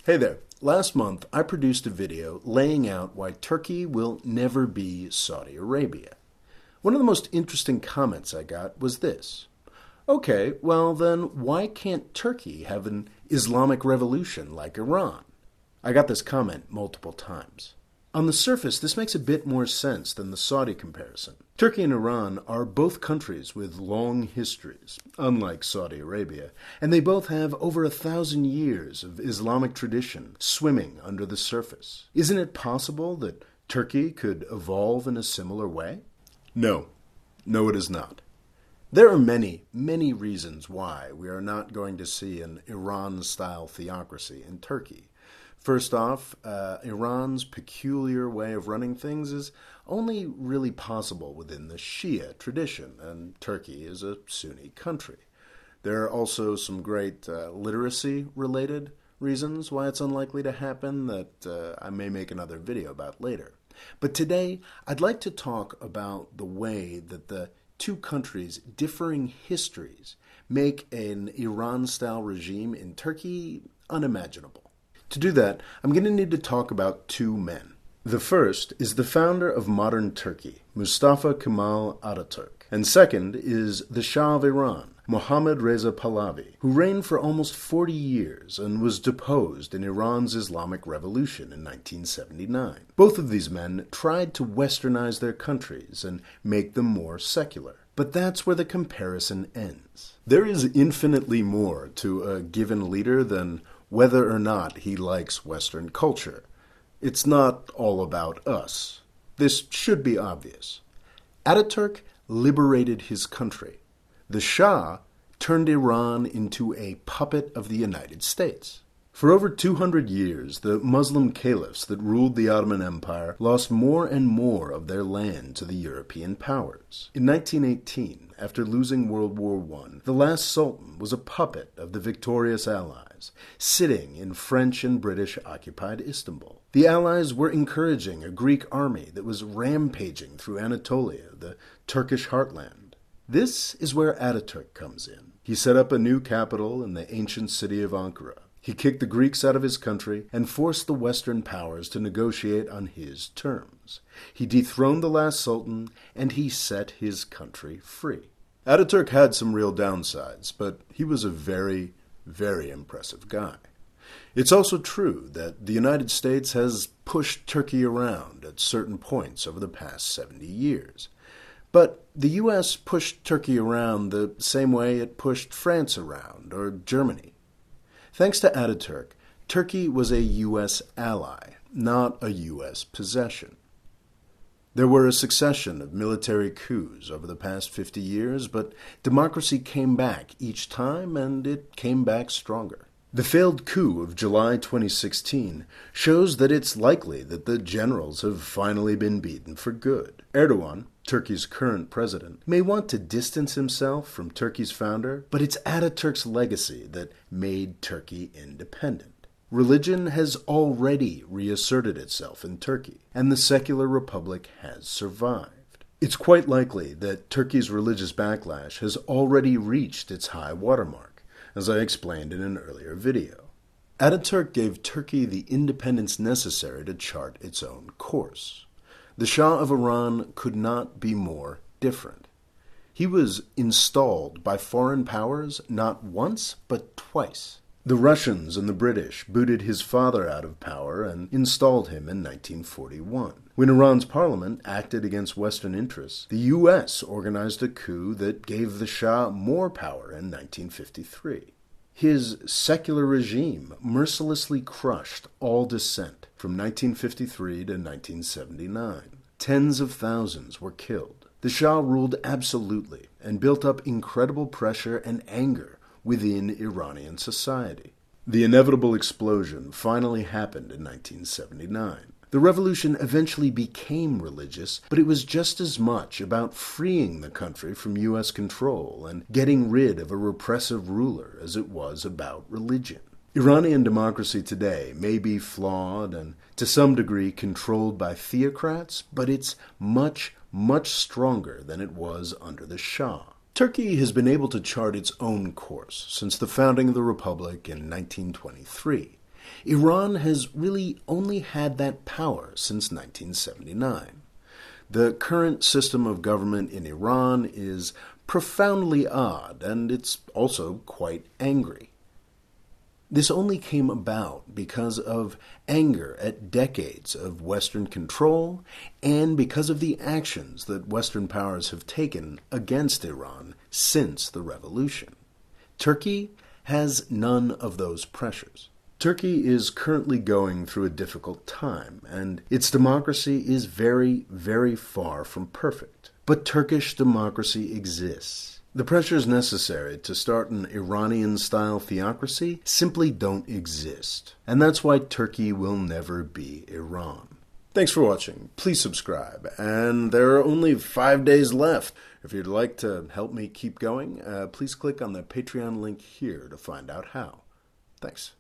Hey there. Last month, I produced a video laying out why Turkey will never be Saudi Arabia. One of the most interesting comments I got was this. Okay, well then, why can't Turkey have an Islamic revolution like Iran? I got this comment multiple times. On the surface, this makes a bit more sense than the Saudi comparison. Turkey and Iran are both countries with long histories, unlike Saudi Arabia, and they both have over 1,000 years of Islamic tradition swimming under the surface. Isn't it possible that Turkey could evolve in a similar way? No. No, it is not. There are many, many reasons why we are not going to see an Iran-style theocracy in Turkey. First off, Iran's peculiar way of running things is only really possible within the Shia tradition, and Turkey is a Sunni country. There are also some great literacy-related reasons why it's unlikely to happen that I may make another video about later. But today, I'd like to talk about the way that the two countries' differing histories make an Iran-style regime in Turkey unimaginable. To do that, I'm going to need to talk about two men. The first is the founder of modern Turkey, Mustafa Kemal Atatürk, and second is the Shah of Iran, Mohammad Reza Pahlavi, who reigned for almost 40 years and was deposed in Iran's Islamic Revolution in 1979. Both of these men tried to westernize their countries and make them more secular. But that's where the comparison ends. There is infinitely more to a given leader than whether or not he likes Western culture. It's not all about us. This should be obvious. Ataturk liberated his country. The Shah turned Iran into a puppet of the United States. For over 200 years, the Muslim caliphs that ruled the Ottoman Empire lost more and more of their land to the European powers. In 1918, after losing World War I, the last sultan was a puppet of the victorious Allies, sitting in French and British-occupied Istanbul. The Allies were encouraging a Greek army that was rampaging through Anatolia, the Turkish heartland. This is where Ataturk comes in. He set up a new capital in the ancient city of Ankara. He kicked the Greeks out of his country and forced the Western powers to negotiate on his terms. He dethroned the last sultan, and he set his country free. Ataturk had some real downsides, but he was a very, very impressive guy. It's also true that the United States has pushed Turkey around at certain points over the past 70 years. But the U.S. pushed Turkey around the same way it pushed France around, or Germany. Thanks to Ataturk, Turkey was a U.S. ally, not a U.S. possession. There were a succession of military coups over the past 50 years, but democracy came back each time, and it came back stronger. The failed coup of July 2016 shows that it's likely that the generals have finally been beaten for good. Erdogan, Turkey's current president, may want to distance himself from Turkey's founder, but it's Ataturk's legacy that made Turkey independent. Religion has already reasserted itself in Turkey, and the secular republic has survived. It's quite likely that Turkey's religious backlash has already reached its high watermark, as I explained in an earlier video. Ataturk gave Turkey the independence necessary to chart its own course. The Shah of Iran could not be more different. He was installed by foreign powers not once, but twice. The Russians and the British booted his father out of power and installed him in 1941. When Iran's parliament acted against Western interests, the U.S. organized a coup that gave the Shah more power in 1953. His secular regime mercilessly crushed all dissent from 1953 to 1979. Tens of thousands were killed. The Shah ruled absolutely and built up incredible pressure and anger within Iranian society. The inevitable explosion finally happened in 1979. The revolution eventually became religious, but it was just as much about freeing the country from U.S. control and getting rid of a repressive ruler as it was about religion. Iranian democracy today may be flawed and to some degree controlled by theocrats, but it's much, much stronger than it was under the Shah. Turkey has been able to chart its own course since the founding of the Republic in 1923. Iran has really only had that power since 1979. The current system of government in Iran is profoundly odd, and it's also quite angry. This only came about because of anger at decades of Western control and because of the actions that Western powers have taken against Iran since the revolution. Turkey has none of those pressures. Turkey is currently going through a difficult time, and its democracy is very, very far from perfect. But Turkish democracy exists. The pressures necessary to start an Iranian-style theocracy simply don't exist. And that's why Turkey will never be Iran. Thanks for watching. Please subscribe. And there are only 5 days left. If you'd like to help me keep going, please click on the Patreon link here to find out how. Thanks.